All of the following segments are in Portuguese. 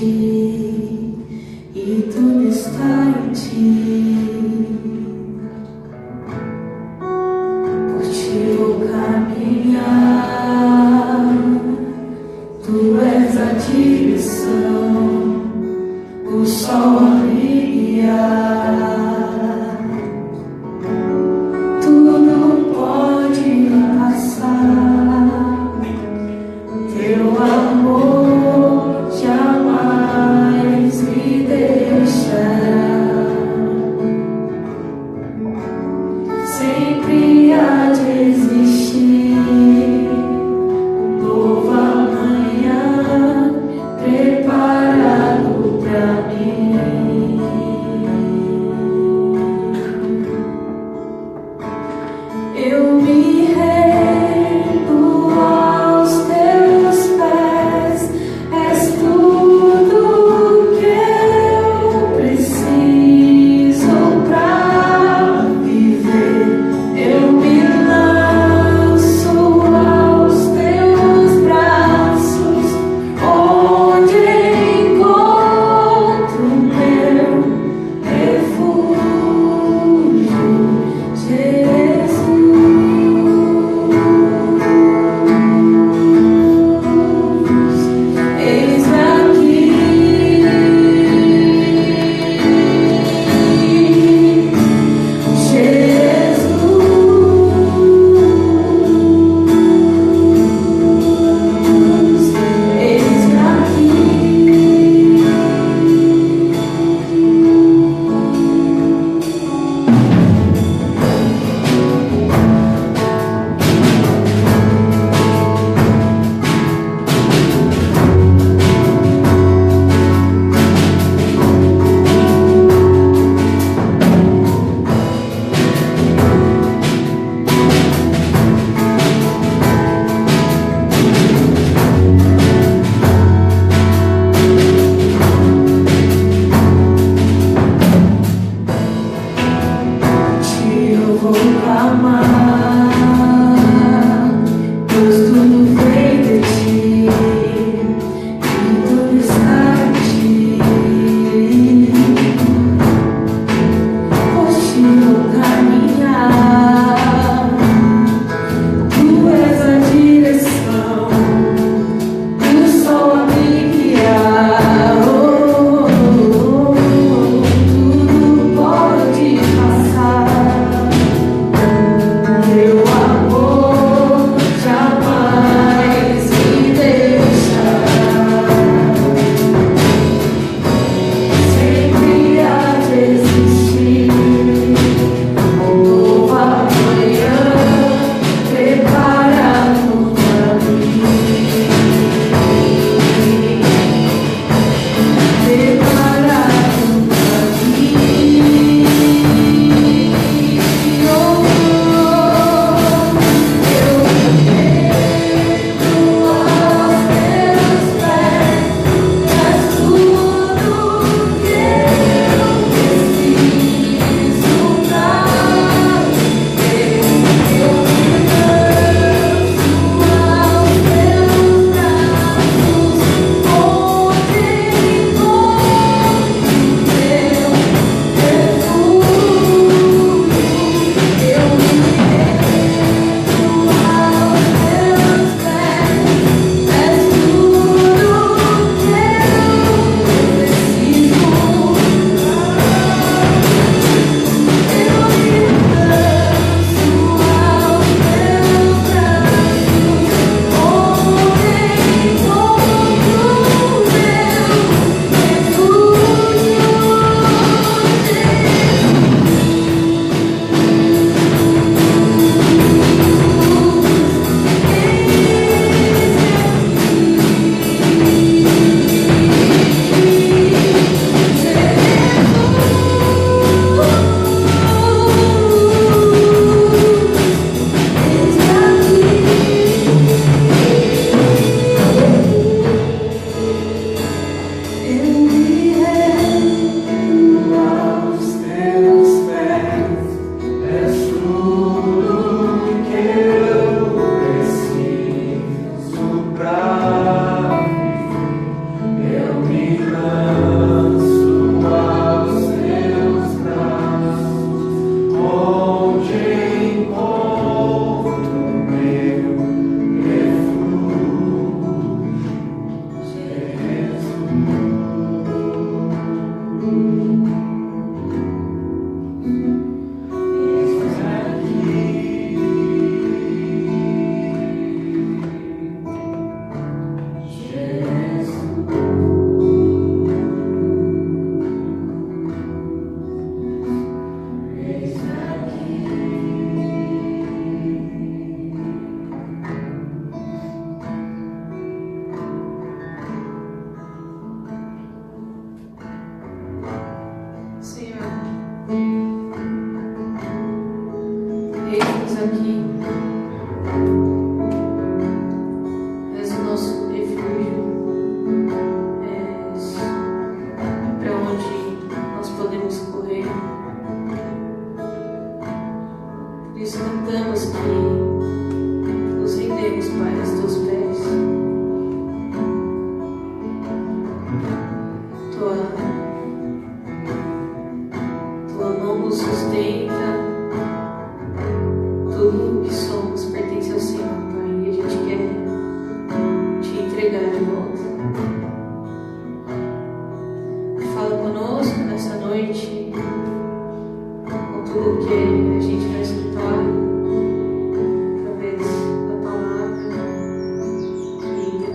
ti, e tudo está em ti. Por ti vou caminhar, tu és a direção, o sol a brilhar. Tu não pode passar, teu amor te amará.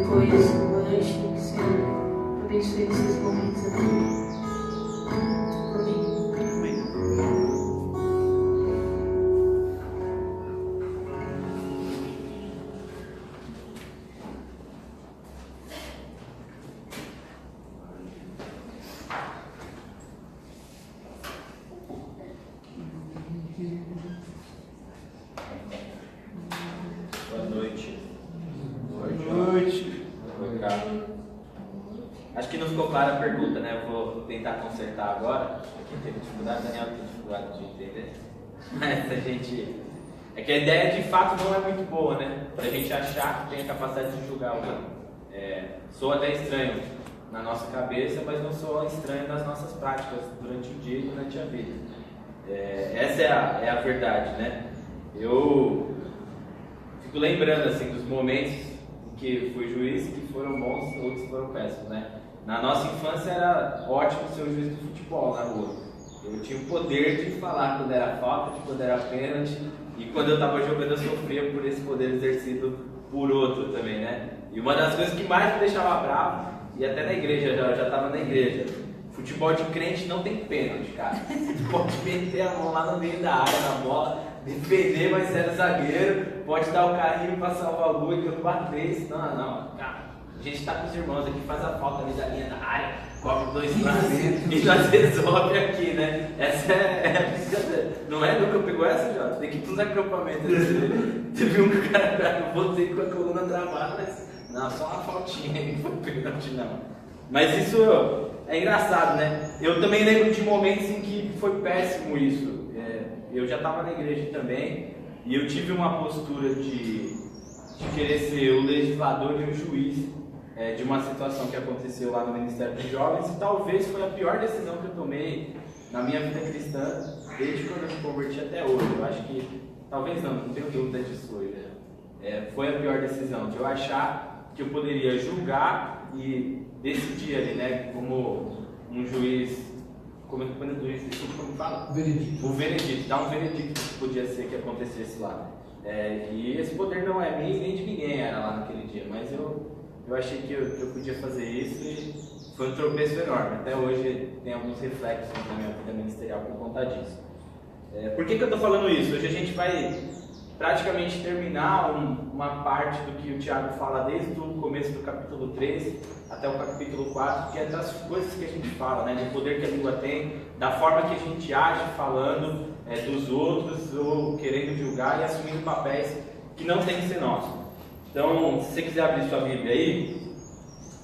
depois do lanche, que o Senhor abençoe esses momentos aqui. Acho que não ficou clara a pergunta, né? Eu vou tentar consertar agora. Quem teve dificuldade, Daniel tem dificuldade de entender. Mas a gente... É que a ideia de fato não é muito boa, né? Pra gente achar que tem a capacidade de julgar alguém. Sou até estranho na nossa cabeça, mas não sou estranho nas nossas práticas durante o dia e durante a vida. Essa é a verdade, né? Eu fico lembrando assim dos momentos em que fui juiz que foram bons, outros que foram péssimos, né? Na nossa infância era ótimo ser o juiz do futebol na rua. Eu tinha o poder de falar quando era falta, de quando era pênalti, e quando eu estava jogando eu sofria por esse poder exercido por outro também, né? E uma das coisas que mais me deixava bravo, e até na igreja, eu já estava na igreja, futebol de crente não tem pênalti, cara. Você pode meter a mão lá no meio da área, na bola, defender, mas ser zagueiro, pode dar o carrinho para salvar o gol e que eu não bater isso. Não, cara. A gente está com os irmãos aqui, faz a falta ali da linha da área, cobre 2 braços e já resolve aqui, né? Essa é a brincadeira. Não é nunca pegou essa, Jota? Tem que ir para os acampamentos. Teve um que o cara voltei com a coluna travada, mas não, só uma faltinha, não foi pênalti não. Mas isso é engraçado, né? Eu também lembro de momentos em que foi péssimo isso. Eu já estava na igreja também e eu tive uma postura de querer ser o legislador e o juiz de uma situação que aconteceu lá no Ministério dos Jovens, e talvez foi a pior decisão que eu tomei na minha vida cristã desde quando eu me converti até hoje. Eu acho que, talvez não tenho dúvida disso hoje. Foi a pior decisão, de eu achar que eu poderia julgar e decidir ali, né, como um juiz, como fala? Veredito. O veredito, dar um veredito que podia ser que acontecesse lá. E esse poder não é meu nem de ninguém era lá naquele dia, mas eu achei que eu podia fazer isso e foi um tropeço enorme. Até hoje tem alguns reflexos na minha vida ministerial por conta disso. Por que eu estou falando isso? Hoje a gente vai praticamente terminar uma parte do que o Tiago fala desde o começo do capítulo 3 até o capítulo 4, que é das coisas que a gente fala, né? Do poder que a língua tem, da forma que a gente age falando dos outros ou querendo julgar e assumindo papéis que não tem que ser nosso. Então, se você quiser abrir sua Bíblia aí,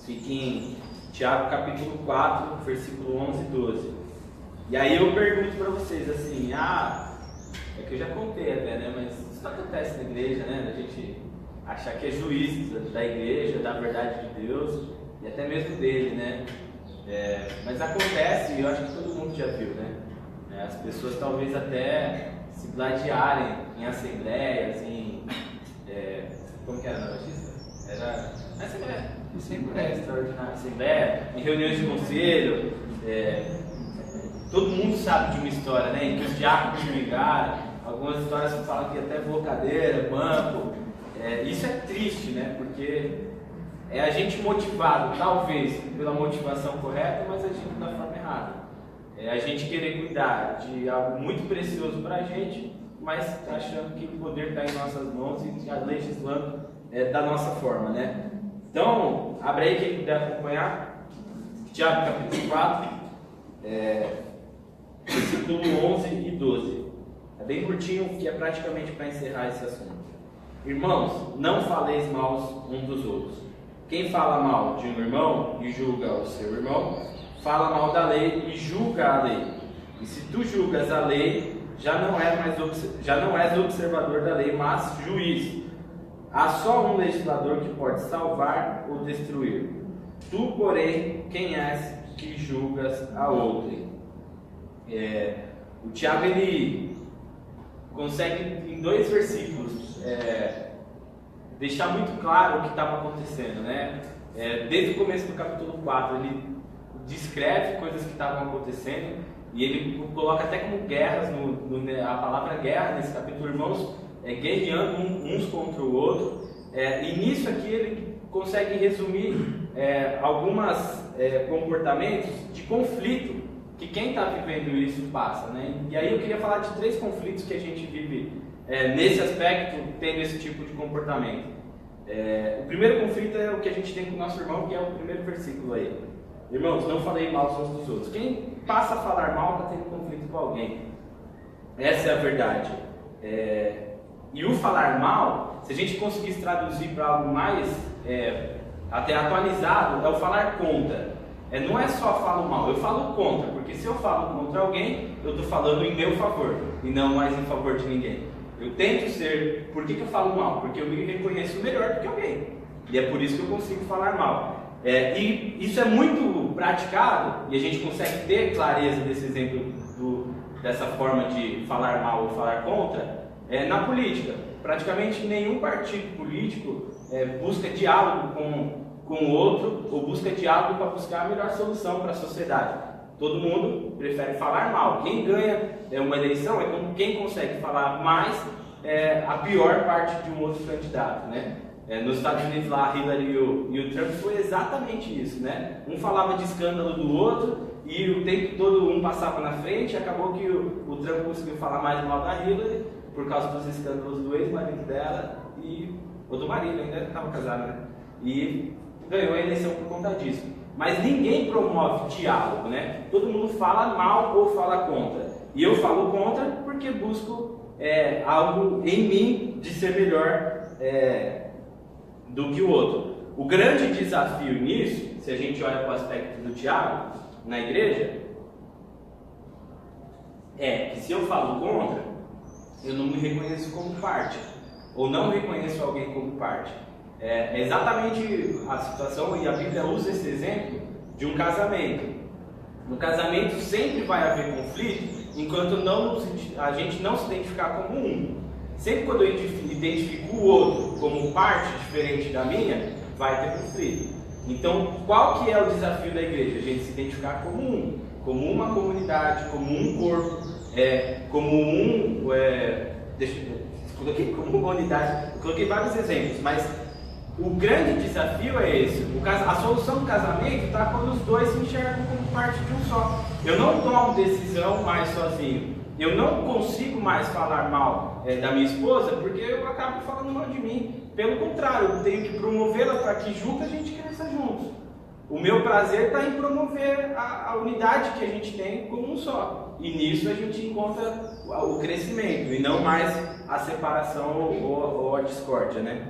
fique em Tiago capítulo 4, versículo 11 e 12. E aí eu pergunto para vocês assim, é que eu já contei até, né? Mas isso acontece na igreja, né? A gente achar que é juiz da igreja, da verdade de Deus e até mesmo dele, né? Mas acontece, e eu acho que todo mundo já viu, né? As pessoas talvez até se gladiarem em assembleias, como que era na notícia? Era assembleia extraordinária, assembleia, em reuniões de conselho. Todo mundo sabe de uma história, né? Em que os diáconos brigaram, algumas histórias que falam que até voou cadeira, banco. Isso é triste, né? Porque é a gente motivado, talvez, pela motivação correta, mas agindo da forma errada. A gente querer cuidar de algo muito precioso para a gente, mas achando que o poder está em nossas mãos e legislando da nossa forma, né? Então, abre aí quem puder acompanhar, Tiago capítulo 4, versículo 11 e 12. É bem curtinho, que é praticamente para encerrar esse assunto. Irmãos, não faleis mal uns dos outros. Quem fala mal de um irmão e julga o seu irmão, fala mal da lei e julga a lei. E se tu julgas a lei, já não és observador da lei, mas juiz. Há só um legislador que pode salvar ou destruir. Tu, porém, quem és que julgas a outrem? O Tiago, ele consegue, em 2 versículos, deixar muito claro o que estava acontecendo, né? Desde o começo do capítulo 4, ele descreve coisas que estavam acontecendo e ele coloca até como guerras, a palavra guerra nesse capítulo, irmãos guerreando uns contra o outro, e nisso aqui ele consegue resumir alguns comportamentos de conflito que quem está vivendo isso passa, né? E aí eu queria falar de 3 conflitos que a gente vive nesse aspecto, tendo esse tipo de comportamento. O primeiro conflito é o que a gente tem com o nosso irmão, que é o primeiro versículo aí. Irmãos, não falei mal uns dos outros. Quem passa a falar mal está tendo conflito com alguém. Essa é a verdade. E o falar mal, se a gente conseguisse traduzir para algo mais até atualizado, é o falar contra. Não é só falo mal, eu falo contra, porque se eu falo contra alguém, eu estou falando em meu favor e não mais em favor de ninguém. Eu tento ser. Por que eu falo mal? Porque eu me reconheço melhor do que alguém. E é por isso que eu consigo falar mal. E isso é muito praticado, e a gente consegue ter clareza desse exemplo, dessa forma de falar mal ou falar contra, na política. Praticamente nenhum partido político busca diálogo com o outro, ou busca diálogo para buscar a melhor solução para a sociedade. Todo mundo prefere falar mal. Quem ganha uma eleição é quem consegue falar mais a pior parte de um outro candidato, né? Nos Estados Unidos, lá, a Hillary e o Trump foi exatamente isso, né? Um falava de escândalo do outro e o tempo todo um passava na frente, e acabou que o Trump conseguiu falar mais mal da Hillary por causa dos escândalos do ex-marido dela ou do marido, ainda estava casado, né? E ganhou a eleição por conta disso. Mas ninguém promove diálogo, né? Todo mundo fala mal ou fala contra. E eu falo contra porque busco algo em mim de ser melhor do que o outro. O grande desafio nisso, se a gente olha para o aspecto do diálogo na igreja, é que se eu falo contra, eu não me reconheço como parte, ou não reconheço alguém como parte. É exatamente a situação, e a Bíblia usa esse exemplo de um casamento. No casamento sempre vai haver conflito, enquanto a gente não se identificar como um. Sempre quando eu identifico o outro como parte diferente da minha, vai ter conflito. Então, qual que é o desafio da igreja? A gente se identificar como um, como uma comunidade, como um corpo, como como uma unidade. Eu coloquei vários exemplos, mas o grande desafio é esse. A solução do casamento está quando os dois se enxergam como parte de um só. Eu não tomo decisão mais sozinho. Eu não consigo mais falar mal da minha esposa porque eu acabo falando mal de mim. Pelo contrário, eu tenho que promovê-la para que juntos a gente cresça juntos. O meu prazer está em promover a unidade que a gente tem como um só. E nisso a gente encontra o crescimento e não mais a separação ou a discórdia, né?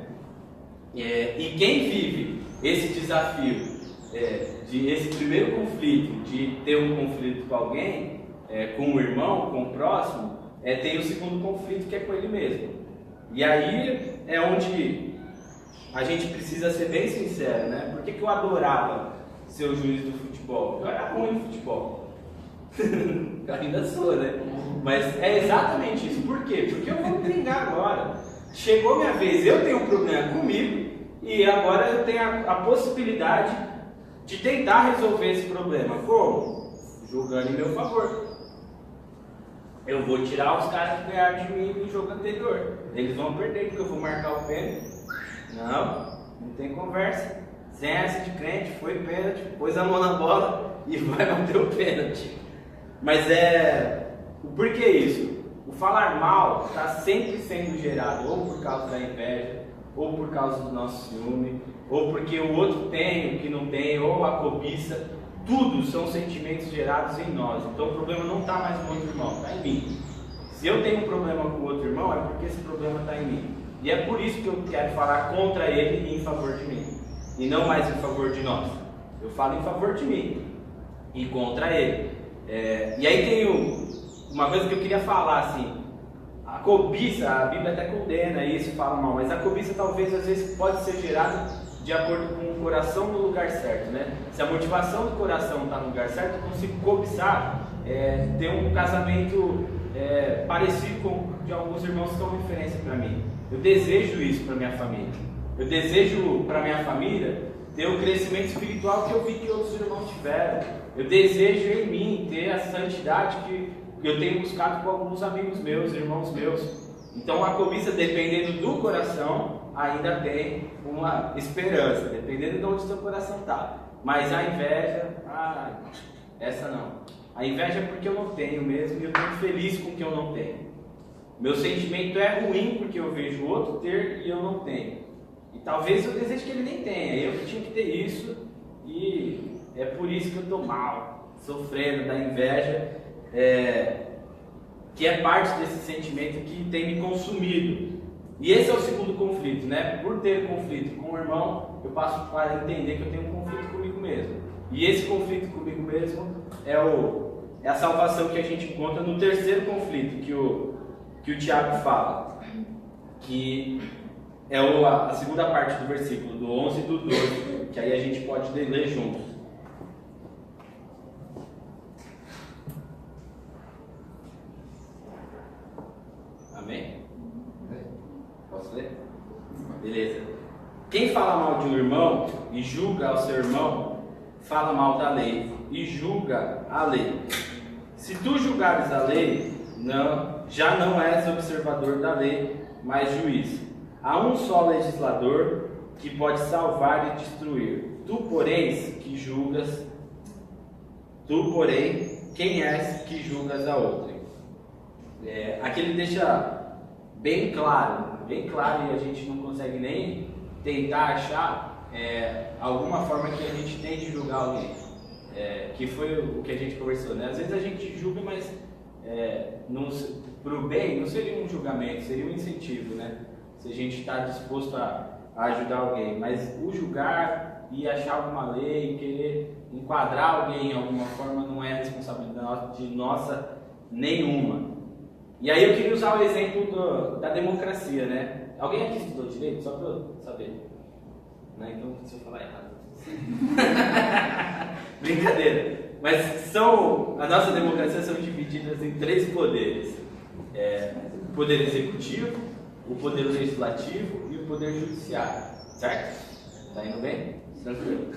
E quem vive esse desafio, esse primeiro conflito, de ter um conflito com alguém, com o irmão, com o próximo, tem o segundo conflito, que é com ele mesmo. E aí é onde a gente precisa ser bem sincero, né? Por que eu adorava ser o juiz do futebol? Eu era ruim no futebol. Eu ainda sou, né? Mas é exatamente isso. Por quê? Porque eu vou me vingar agora. Chegou minha vez, eu tenho um problema comigo e agora eu tenho a possibilidade de tentar resolver esse problema. Como? Jogando em meu favor. Eu vou tirar os caras que ganharam de mim no jogo anterior. Eles vão perder porque eu vou marcar o pênalti. Não tem conversa. Sem essa de crente, foi pênalti, pôs a mão na bola e vai bater o pênalti. Mas por que isso? O falar mal está sempre sendo gerado ou por causa da inveja, ou por causa do nosso ciúme, ou porque o outro tem o que não tem, ou a cobiça. Tudo são sentimentos gerados em nós. Então o problema não está mais no outro irmão, está em mim. Se eu tenho um problema com o outro irmão, é porque esse problema está em mim. E é por isso que eu quero falar contra ele e em favor de mim. E não mais em favor de nós. Eu falo em favor de mim e contra ele. E aí tem uma coisa que eu queria falar, assim. A cobiça, a Bíblia até condena isso, fala mal, mas a cobiça talvez às vezes pode ser gerada de acordo com o coração no lugar certo, né? Se a motivação do coração está no lugar certo, eu consigo cobiçar, ter um casamento parecido com o de alguns irmãos que são referência para mim. Eu desejo isso para minha família. Eu desejo para minha família ter o crescimento espiritual que eu vi que outros irmãos tiveram. Eu desejo em mim ter a santidade que eu tenho buscado com alguns amigos meus, irmãos meus. Então a cobiça, dependendo do coração, ainda tem uma esperança, dependendo de onde seu coração está. Mas a inveja, essa não. A inveja é porque eu não tenho mesmo e eu estou feliz com o que eu não tenho. Meu sentimento é ruim porque eu vejo o outro ter e eu não tenho. E talvez eu deseje que ele nem tenha, eu que tinha que ter isso e é por isso que eu estou mal, sofrendo da inveja, que é parte desse sentimento que tem me consumido. E esse é o segundo conflito, né? Por ter conflito com o irmão, eu passo para entender que eu tenho um conflito comigo mesmo. E esse conflito comigo mesmo é a salvação que a gente encontra no terceiro conflito que o Tiago fala, que é a segunda parte do versículo, do 11 e do 12, que aí a gente pode ler juntos. Amém? Posso ler? Beleza. Quem fala mal de um irmão e julga ao seu irmão, fala mal da lei e julga a lei. Se tu julgares a lei, já não és observador da lei, mas juiz. Há um só legislador que pode salvar e destruir. Tu, porém, quem és que julgas a outra? Aqui ele deixa bem claro, e a gente não consegue nem tentar achar alguma forma que a gente tem de julgar alguém, que foi o que a gente conversou, né? Às vezes a gente julga, mas para o bem não seria um julgamento, seria um incentivo, né? Se a gente está disposto a ajudar alguém, mas o julgar e achar alguma lei, querer enquadrar alguém em alguma forma não é responsabilidade nossa nenhuma. E aí eu queria usar o exemplo da democracia, né? Alguém aqui estudou direito? Só para eu saber. Né? Então, se eu falar errado. Brincadeira. Mas a nossa democracia são divididas em 3 poderes. O poder executivo, o poder legislativo e o poder judiciário. Certo? Tá indo bem? Tranquilo.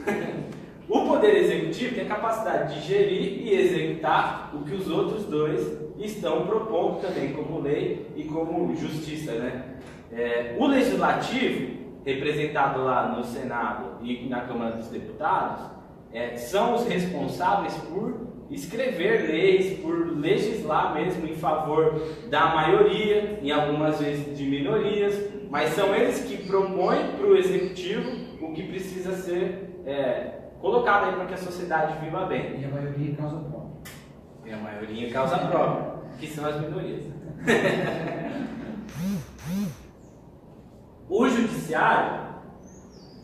O poder executivo tem a capacidade de gerir e executar o que os outros dois estão propondo também, como lei e como justiça, né? O legislativo, representado lá no Senado e na Câmara dos Deputados, são os responsáveis por escrever leis, por legislar mesmo em favor da maioria, em algumas vezes de minorias, mas são eles que propõem para o executivo o que precisa ser colocado aí para que a sociedade viva bem. E a maioria causa própria. E a maioria causa própria, que são as minorias. O judiciário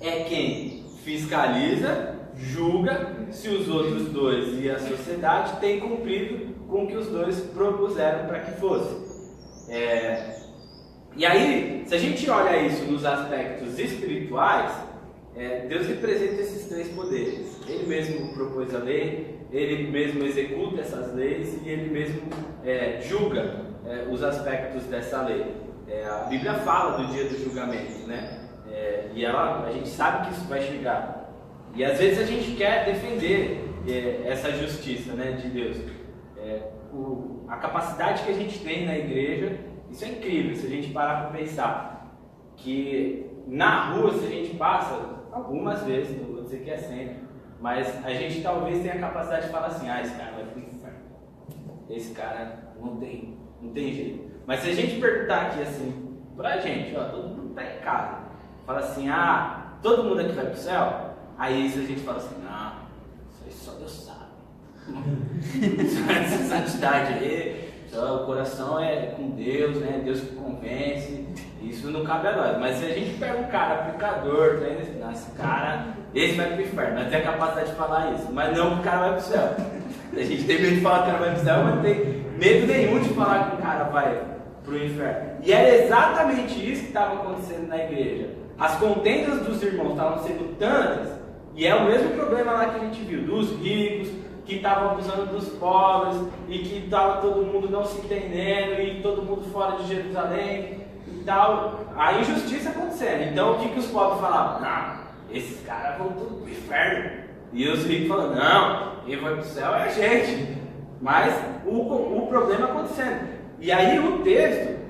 é quem fiscaliza, julga se os outros dois e a sociedade têm cumprido com o que os dois propuseram para que fosse. E aí, se a gente olha isso nos aspectos espirituais, Deus representa esses 3 poderes. Ele mesmo propôs a lei, ele mesmo executa essas leis e ele mesmo julga os aspectos dessa lei. A Bíblia fala do dia do julgamento, né? E a gente sabe que isso vai chegar. E às vezes a gente quer defender essa justiça, né, de Deus. A capacidade que a gente tem na igreja, isso é incrível se a gente parar para pensar. Que na rua, se a gente passa, algumas vezes, não vou dizer que é sempre, mas a gente talvez tenha a capacidade de falar assim: esse cara vai pro inferno, esse cara não tem jeito. Mas se a gente perguntar aqui assim, pra gente, todo mundo tá em casa, fala assim: todo mundo aqui vai pro céu? Aí se a gente fala assim: não, isso aí só Deus sabe. Essa santidade aí, o coração é com Deus, né? Deus que convence, isso não cabe a nós. Mas se a gente pega um cara pecador, esse cara, esse vai pro inferno, nós temos a capacidade de falar isso, mas não que o cara vai pro céu. A gente tem medo de falar que o cara vai pro céu, mas não tem medo nenhum de falar que o cara vai pro inferno. E era exatamente isso que estava acontecendo na igreja. As contendas dos irmãos estavam sendo tantas, e é o mesmo problema lá que a gente viu, dos ricos, que estavam abusando dos pobres, e que estava todo mundo não se entendendo, e todo mundo fora de Jerusalém, e tal. A injustiça acontecendo. Então o que os pobres falavam? Não, esses caras vão tudo pro inferno. E os ricos falando: não, quem vai pro céu é a gente. Mas o problema acontecendo. E aí o texto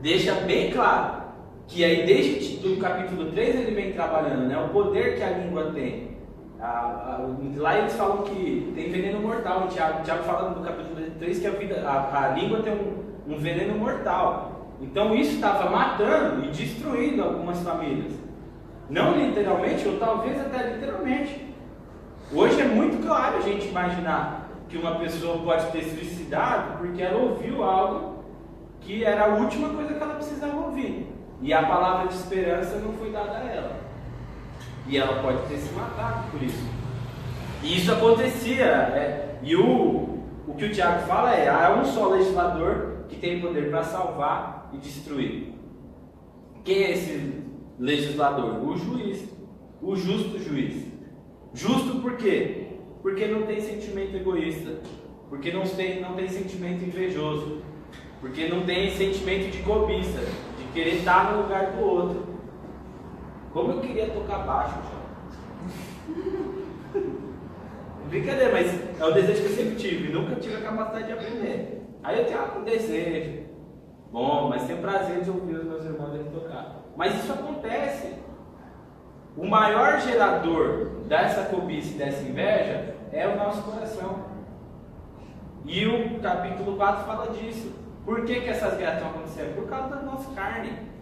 deixa bem claro que aí desde o capítulo 3 ele vem trabalhando, né? O poder que a língua tem. Lá eles falam que tem veneno mortal. O Tiago fala no capítulo 3 que a língua tem um veneno mortal. Então isso estava matando e destruindo algumas famílias. Não literalmente, ou talvez até literalmente. Hoje é muito claro a gente imaginar que uma pessoa pode ter suicidado porque ela ouviu algo que era a última coisa que ela precisava ouvir. E a palavra de esperança não foi dada a ela. E ela pode ter se matado por isso. E isso acontecia. E o que o Tiago fala há um só legislador que tem poder para salvar e destruir. Quem é esse legislador? O juiz. O justo juiz. Justo por quê? Porque não tem sentimento egoísta. Porque não tem sentimento invejoso. Porque não tem sentimento de cobiça. De querer estar no lugar do outro. Como eu queria tocar baixo, já. Brincadeira, mas é o desejo que eu sempre tive. Nunca tive a capacidade de aprender. Aí eu tenho um desejo. Bom, mas tenho prazer de ouvir os meus irmãos aqui tocar. Mas isso acontece. O maior gerador dessa cobiça e dessa inveja é o nosso coração. E o capítulo 4 fala disso. Por que essas guerras estão acontecendo? Por causa da nossa carne.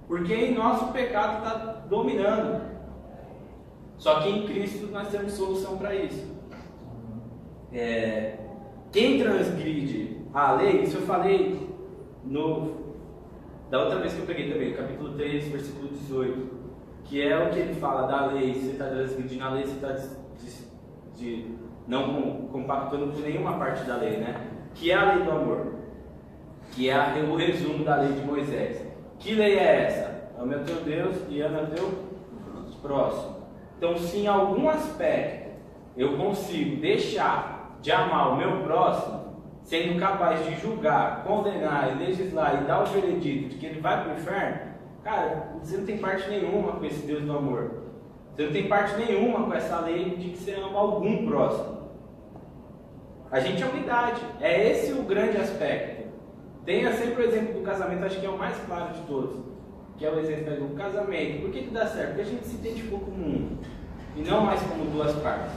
Porque em nós o pecado está dominando. Só que em Cristo nós temos solução para isso. Quem transgride a lei, isso eu falei da outra vez que eu peguei também, capítulo 3, versículo 18, que é o que ele fala da lei. Se você está transgredindo a lei, você está não compactando com nenhuma parte da lei, né? Que é a lei do amor, que é o resumo da lei de Moisés. Que lei é essa? Ame o teu Deus e ame o teu próximo. Então, se em algum aspecto eu consigo deixar de amar o meu próximo, sendo capaz de julgar, condenar, legislar e dar o veredito de que ele vai para o inferno, cara, você não tem parte nenhuma com esse Deus do amor. Você não tem parte nenhuma com essa lei de que você ama algum próximo. A gente é unidade. É esse o grande aspecto. Tenha sempre o exemplo do casamento, acho que é o mais claro de todos, que é o exemplo do casamento. Por que dá certo? Porque a gente se identificou como um, e não mais como duas partes.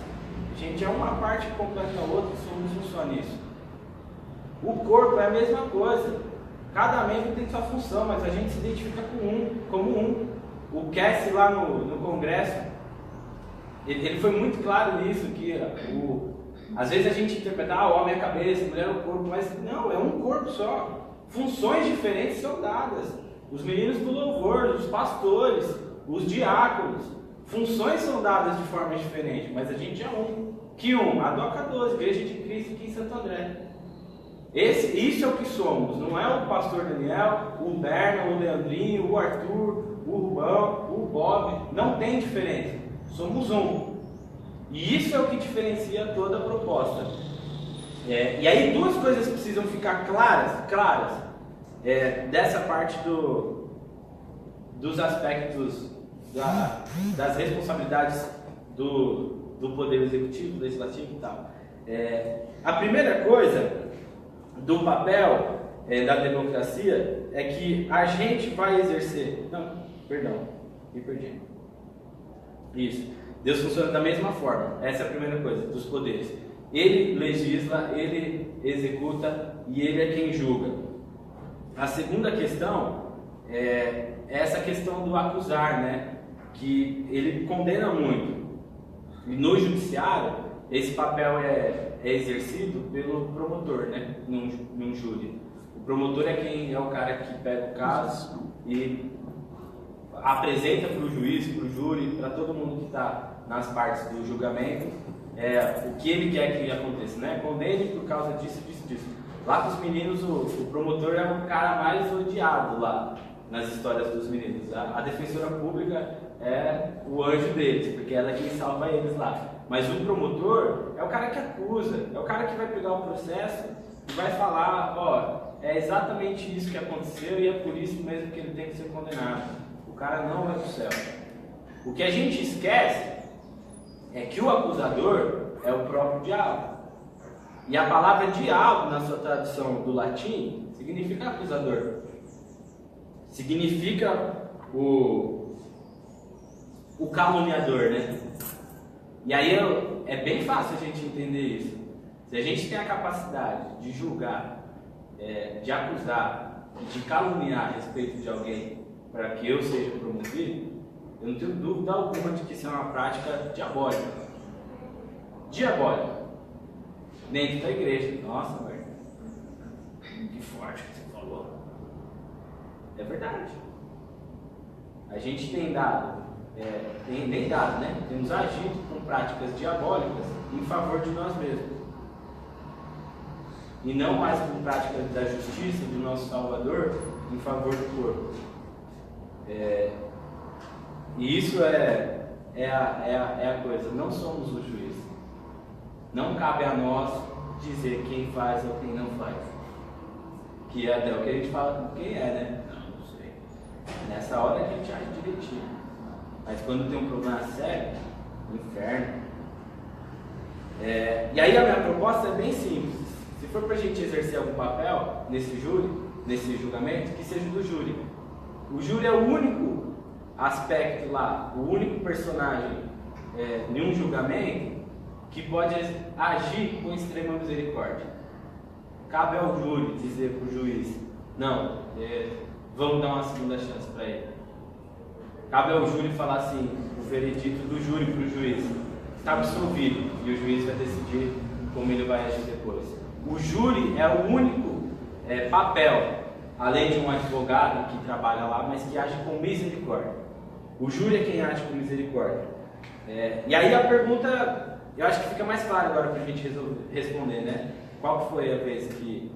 A gente é uma parte que completa a outra e somos um só nisso. O corpo é a mesma coisa. Cada membro tem sua função, mas a gente se identifica como um. O Cassie lá no congresso, ele foi muito claro nisso, que às vezes a gente interpreta, o homem é a cabeça, a mulher é o corpo, mas não, é um corpo só. Funções diferentes são dadas. Os meninos do louvor, os pastores, os diáconos, funções são dadas de forma diferente, mas a gente é um. Que a Doca 12, Igreja de Cristo aqui em Santo André. Isso é o que somos, não é o pastor Daniel, o Berna, o Leandrinho, o Arthur, o Rubão, o Bob, não tem diferença, somos um. E isso é o que diferencia toda a proposta. E aí duas coisas precisam ficar claras dessa parte dos aspectos das responsabilidades do poder executivo, legislativo e tal. A primeira coisa do papel da democracia é que a gente vai exercer... me perdi. Isso. Deus funciona da mesma forma. Essa é a primeira coisa, dos poderes. Ele legisla, ele executa e ele é quem julga. A segunda questão é essa questão do acusar, né? Que ele condena muito. E no judiciário, esse papel é exercido pelo promotor, né? Num júri. O promotor é o cara que pega o caso e apresenta para o juiz, para o júri, para todo mundo que está nas partes do julgamento, o que ele quer que aconteça, né? Condene por causa disso. Lá com os meninos, o promotor é o cara mais odiado lá nas histórias dos meninos. A defensora pública é o anjo deles, porque ela é quem salva eles lá. Mas o promotor é o cara que acusa, é o cara que vai pegar o processo e vai falar, é exatamente isso que aconteceu e é por isso mesmo que ele tem que ser condenado. O cara não vai para o céu. O que a gente esquece é que o acusador é o próprio diabo. E a palavra diabo, na sua tradução do latim, significa acusador. significa o caluniador, né? E aí é bem fácil a gente entender isso. Se a gente tem a capacidade de julgar, de acusar, de caluniar a respeito de alguém para que eu seja promovido, eu não tenho dúvida alguma de que isso é uma prática diabólica. Diabólica. Dentro da igreja. Nossa, velho. Que forte que você falou. É verdade. A gente tem dado, temos agido com práticas diabólicas em favor de nós mesmos. E não mais com práticas da justiça do nosso Salvador em favor do corpo. E isso é a coisa. Não somos o juiz. Não cabe a nós dizer quem faz ou quem não faz. Que é até o que a gente fala com quem é, né? Não sei. Nessa hora a gente age direitinho. Mas quando tem um problema sério, inferno. E aí a minha proposta é bem simples. Se for para a gente exercer algum papel nesse julgamento, que seja do júri. O júri é o único aspecto lá, o único personagem em um julgamento que pode agir com extrema misericórdia. Cabe ao júri dizer para o juiz, não, vamos dar uma segunda chance para ele. Cabe ao júri falar assim, o veredito do júri para o juiz, está absolvido, e o juiz vai decidir como ele vai agir depois. O júri é o único papel, além de um advogado que trabalha lá, mas que age com misericórdia. O júri é quem age com misericórdia. E aí a pergunta, eu acho que fica mais claro agora para a gente responder, né? Qual foi a vez que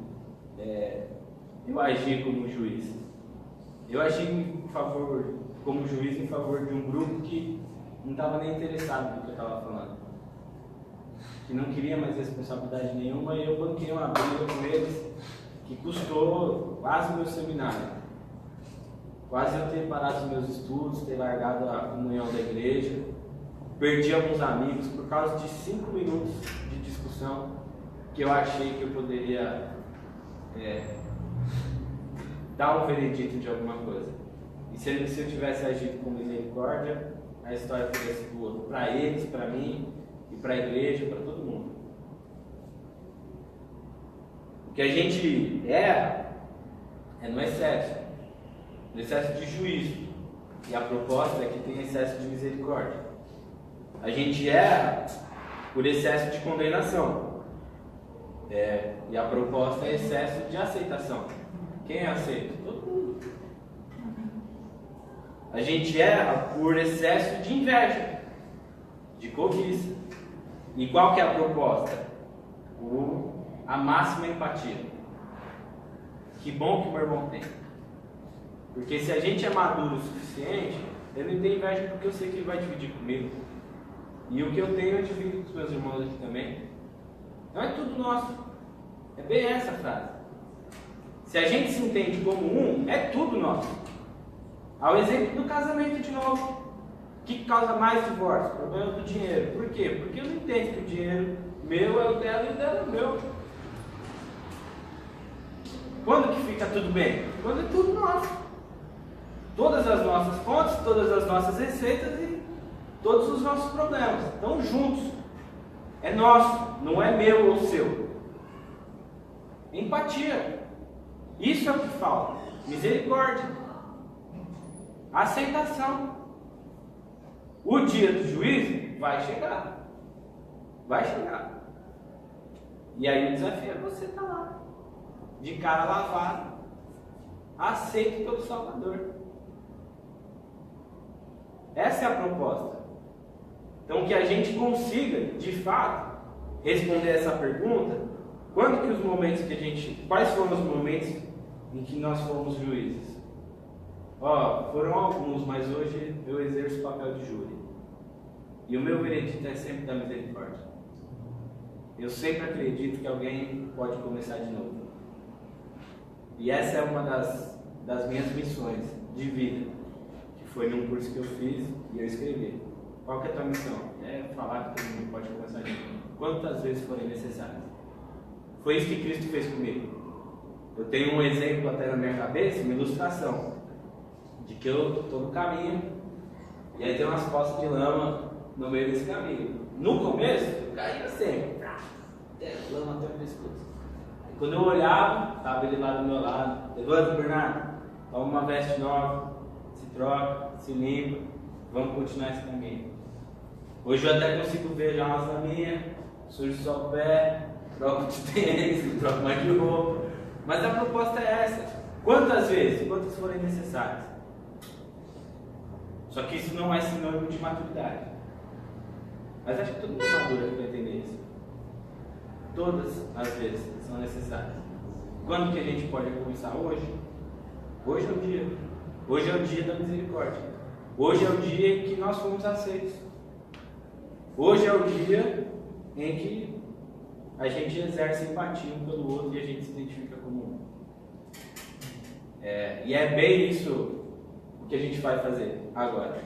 eu agi como juiz? Eu agi como juiz em favor de um grupo que não estava nem interessado no que eu estava falando. Que não queria mais responsabilidade nenhuma, e eu banquei uma briga com eles que custou quase o meu seminário. Quase eu ter parado os meus estudos, ter largado a comunhão da igreja. Perdi alguns amigos por causa de 5 minutos de discussão que eu achei que eu poderia dar um veredito de alguma coisa. E se eu tivesse agido com misericórdia, a história teria sido outra. Para eles, para mim, e para a igreja, para todo mundo. O que a gente erra é no excesso de juízo. E a proposta é que tem excesso de misericórdia. A gente erra por excesso de condenação. E a proposta é excesso de aceitação. Quem aceita? Todo mundo. A gente erra por excesso de inveja, de cobiça. E qual que é a proposta? A máxima empatia. Que bom que o meu irmão tem. Porque se a gente é maduro o suficiente, eu não tenho inveja porque eu sei que ele vai dividir comigo. E o que eu tenho eu divido com os meus irmãos aqui também. Então é tudo nosso. É bem essa a frase. Se a gente se entende como um, é tudo nosso. Ao exemplo do casamento de novo. O que causa mais divórcio? O problema do dinheiro. Por quê? Porque eu não entendo que o dinheiro meu é o dela e o dela é o meu. Quando que fica tudo bem? Quando é tudo nosso. Todas as nossas fontes, todas as nossas receitas e todos os nossos problemas estão juntos. É nosso, não é meu ou seu. Empatia. Isso é o que falta. Misericórdia. Aceitação. O dia do juízo vai chegar. Vai chegar. E aí o desafio é você estar lá. De cara lavada. Aceito pelo Salvador. Essa é a proposta. Então que a gente consiga, de fato, responder essa pergunta. Quando que os momentos que a gente... Quais foram os momentos em que nós fomos juízes? Foram alguns, mas hoje eu exerço o papel de júri. E o meu veredito é sempre da misericórdia. Eu sempre acredito que alguém pode começar de novo. E essa é uma das minhas missões de vida, que foi num curso que eu fiz e eu escrevi. Qual que é a tua missão? É falar que todo mundo pode começar de novo. Quantas vezes forem necessárias. Foi isso que Cristo fez comigo. Eu tenho um exemplo até na minha cabeça, uma ilustração. de que eu estou no caminho, e aí tem umas poças de lama no meio desse caminho. No começo, eu caía sempre, lama até o pescoço. Aí quando eu olhava, estava ele lá do meu lado: levanta, Bernardo, toma uma veste nova, se troca, se limpa, vamos continuar esse caminho. Hoje eu até consigo ver já umas laminhas, sujo só o pé, troco de tênis, troco mais de roupa. Mas a proposta é essa. Quantas vezes? Quantas forem necessárias. Só que isso não é sinônimo de maturidade. Mas acho que todo mundo é maduro para entender isso. Todas as vezes são necessárias. Quando que a gente pode começar? Hoje. Hoje é o dia. Hoje é o dia da misericórdia. Hoje é o dia em que nós fomos aceitos. Hoje é o dia em que a gente exerce empatia um pelo outro e a gente se identifica como um. E é bem isso o que a gente vai fazer agora.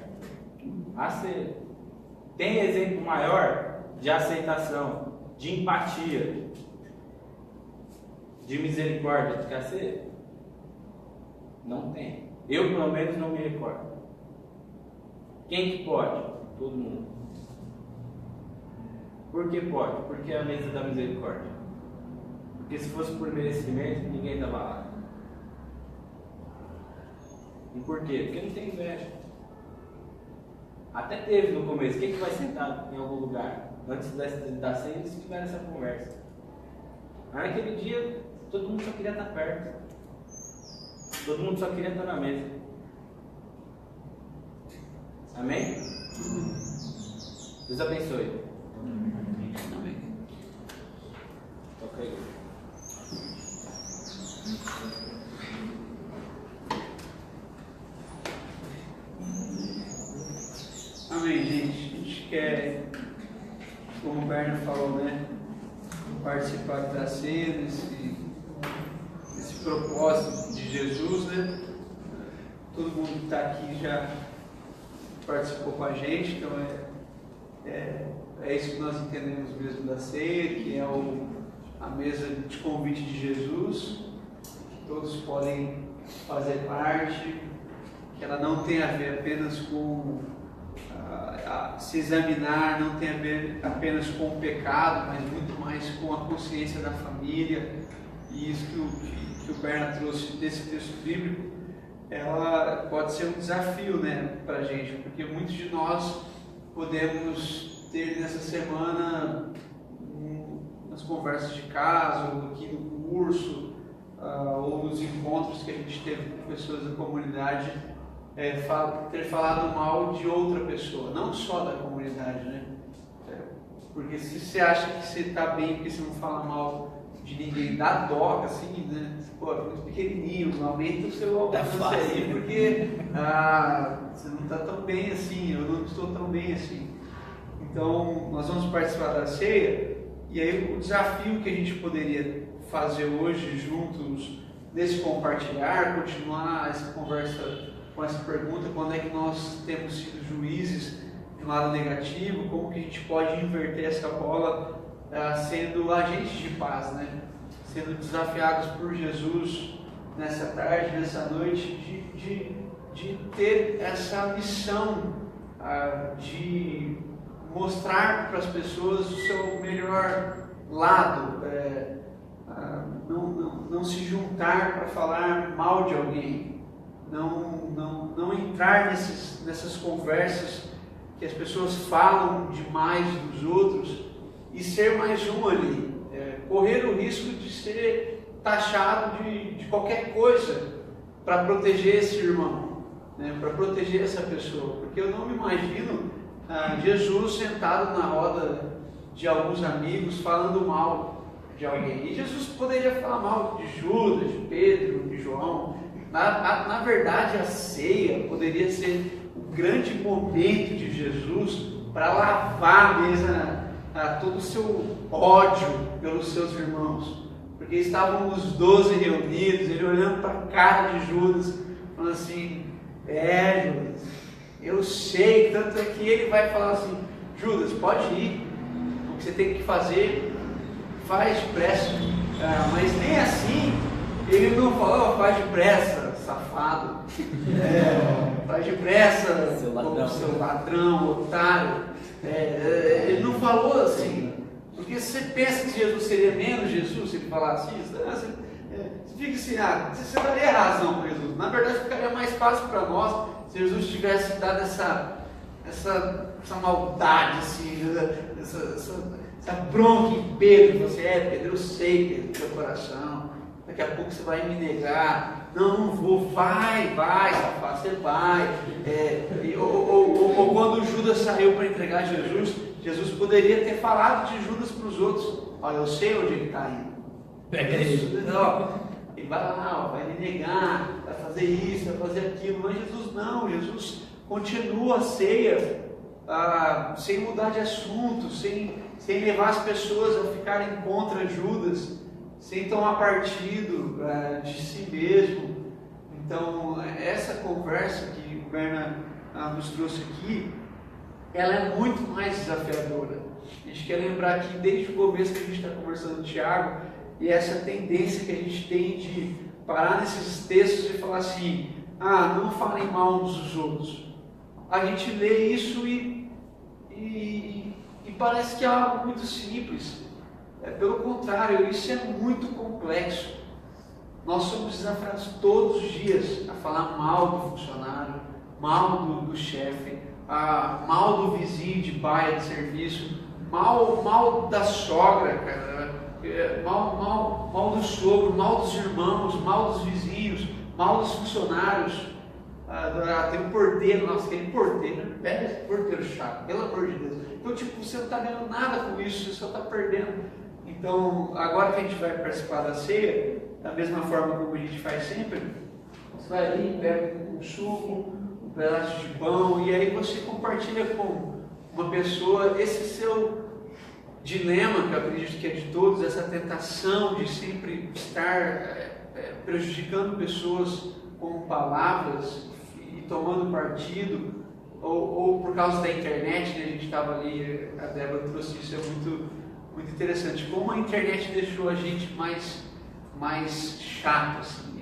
Tem exemplo maior de aceitação, de empatia, de misericórdia do que a ceia? Não tem. Eu, pelo menos, não me recordo. Quem que pode? Todo mundo. Por que pode? Porque é a mesa da misericórdia. Porque se fosse por merecimento, ninguém estava lá. E por quê? Porque não tem inveja. Até teve no começo. Quem que vai sentar em algum lugar? Antes da ceia, eles tiveram essa conversa. Mas naquele dia, todo mundo só queria estar perto. Todo mundo só queria estar na mesa. Amém? Deus abençoe. Amém. Toca aí. Amém, gente. A gente quer, como o Berno falou, né? Participar da ceia, desse propósito de Jesus, né? Todo mundo que está aqui já participou com a gente, então é isso que nós entendemos mesmo da ceia, que é a mesa de convite de Jesus, que todos podem fazer parte, que ela não tem a ver apenas com se examinar, não tem a ver apenas com o pecado, mas muito mais com a consciência da família. E isso que o Berna trouxe desse texto bíblico, ela pode ser um desafio, né, para a gente, porque muitos de nós podemos ter nessa semana, nas conversas de casa, ou aqui no curso, ou nos encontros que a gente teve com pessoas da comunidade, ter falado mal de outra pessoa, não só da comunidade, né? Porque se você acha que você está bem porque você não fala mal de ninguém, dá dó, assim, né? Pô, muito pequenininho, aumenta o seu alcance aí, porque você não está tão bem assim, eu não estou tão bem assim. Então, nós vamos participar da ceia, e aí o desafio que a gente poderia fazer hoje juntos, nesse compartilhar, continuar essa conversa com essa pergunta: quando é que nós temos sido juízes de um lado negativo, como que a gente pode inverter essa bola, sendo agentes de paz, né? Sendo desafiados por Jesus nessa tarde, nessa noite, de ter essa missão de mostrar para as pessoas o seu melhor lado, não se juntar para falar mal de alguém, não entrar nessas conversas que as pessoas falam demais dos outros e ser mais um ali, correr o risco de ser taxado de qualquer coisa para proteger esse irmão, né, para proteger essa pessoa, porque eu não me imagino Jesus sentado na roda de alguns amigos falando mal de alguém. E Jesus poderia falar mal de Judas, de Pedro, de João. Na verdade, a ceia poderia ser o grande momento de Jesus para lavar a mesa, todo o seu ódio pelos seus irmãos, porque estavam os 12 reunidos, ele olhando para a cara de Judas, falando assim: Judas, eu sei, tanto é que ele vai falar assim: Judas, pode ir, o que você tem que fazer, faz depressa. Mas nem assim, ele não falou: faz depressa, safado, faz depressa, Seu ladrão. como seu ladrão, otário. Ele não falou assim, porque se você pensa que Jesus seria menos Jesus se ele falasse isso, você fica assim, você daria razão para Jesus. Na verdade, ficaria mais fácil para nós se Jesus tivesse dado essa maldade, assim, essa bronca em Pedro. Você Pedro, eu sei, Pedro, do seu coração. Daqui a pouco você vai me negar. Não vou. Vai, safado, você vai. Ou quando Judas saiu para entregar Jesus poderia ter falado de Judas para os outros. Olha, eu sei onde ele está indo. Pega ele. Ele vai lá, vai me negar, vai fazer isso, vai fazer aquilo. Mas Jesus não. Jesus continua a ceia sem mudar de assunto, sem levar as pessoas a ficarem contra Judas, sem tomar partido de si mesmo. Então, essa conversa que o Berna nos trouxe aqui, ela é muito mais desafiadora. A gente quer lembrar aqui, desde o começo que a gente está conversando com o Tiago, e essa tendência que a gente tem de parar nesses textos e falar assim, não falem mal uns dos outros. A gente lê isso e parece que é algo muito simples. Pelo contrário, isso é muito complexo. Nós somos desafiados todos os dias a falar mal do funcionário, mal do chefe, mal do vizinho de baia de serviço, mal da sogra, cara, mal do sogro, mal dos irmãos, mal dos vizinhos, mal dos funcionários. Tem um porteiro, nossa, aquele porteiro, pega esse porteiro chato, pelo amor de Deus. Então, você não está ganhando nada com isso, você só está perdendo. Então, agora que a gente vai participar da ceia, da mesma forma como a gente faz sempre, você vai ali, pega um suco, um pedaço de pão, e aí você compartilha com uma pessoa esse seu dilema, que eu acredito que é de todos, essa tentação de sempre estar prejudicando pessoas com palavras e tomando partido, ou por causa da internet, né? A gente estava ali, a Débora trouxe isso, é muito interessante, como a internet deixou a gente mais chato, assim.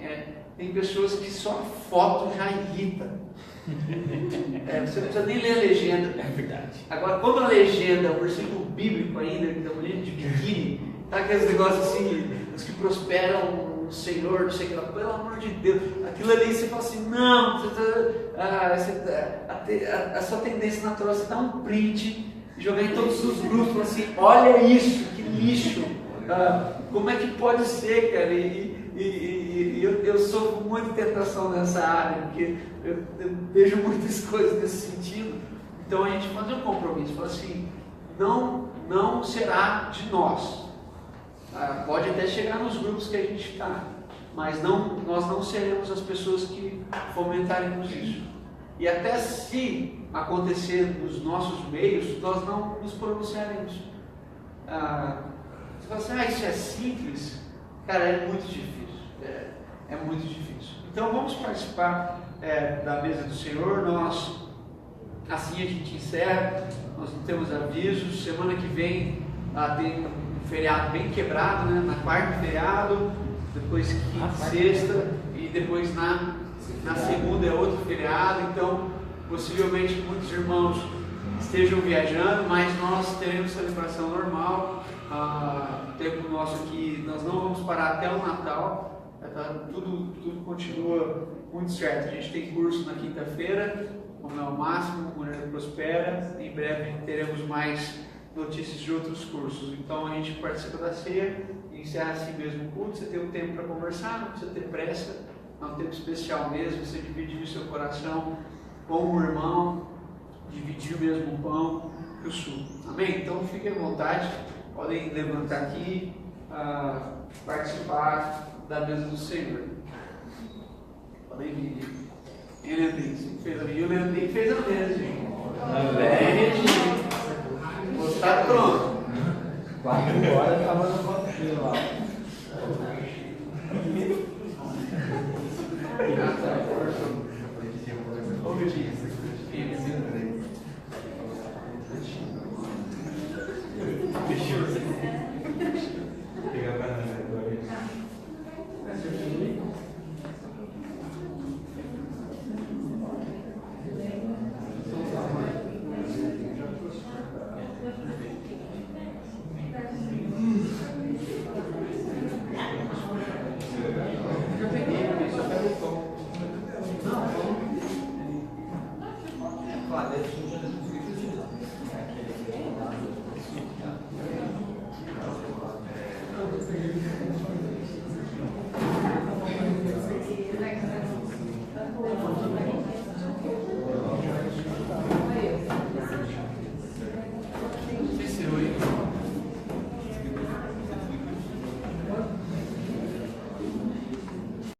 Tem pessoas que só a foto já irrita. Você não precisa nem ler a legenda. É verdade. Agora, quando a legenda é um versículo bíblico ainda, que está mulher de biquíni, tá aqueles negócios assim, os que prosperam o Senhor, não sei o que lá, pelo amor de Deus, aquilo ali você fala assim, não, a sua tendência natural é você dar um print, jogar em todos os grupos, assim, olha isso, que lixo, como é que pode ser, cara? E eu sofro muita tentação nessa área, porque eu vejo muitas coisas nesse sentido. Então a gente faz um compromisso, fala assim, não será de nós. Pode até chegar nos grupos que a gente está, mas nós não seremos as pessoas que fomentaremos isso. E até se acontecer nos nossos meios, nós não nos pronunciaremos. Você fala assim, isso é simples? Cara, é muito difícil. É muito difícil. Então vamos participar da mesa do Senhor. Assim a gente encerra. Nós não temos avisos. Semana que vem tem um feriado bem quebrado, né? Na quarta feriado, depois quinta, sexta, e depois na segunda é outro feriado. Então possivelmente muitos irmãos estejam viajando, mas nós teremos celebração normal. O tempo nosso aqui, nós não vamos parar até o Natal. Tudo continua muito certo. A gente tem curso na quinta-feira, como é o máximo, Mulher Prospera. Em breve teremos mais notícias de outros cursos. Então a gente participa da ceia e encerra assim mesmo o culto. Você tem um tempo para conversar, não precisa ter pressa, é um tempo especial mesmo. Você dividir o seu coração com o irmão, dividir mesmo o pão e o suco. Amém? Então fiquem à vontade, podem levantar aqui, participar da mesa do Senhor. Podem vir. E o Leandrinho fez a mesa, gente. Amém.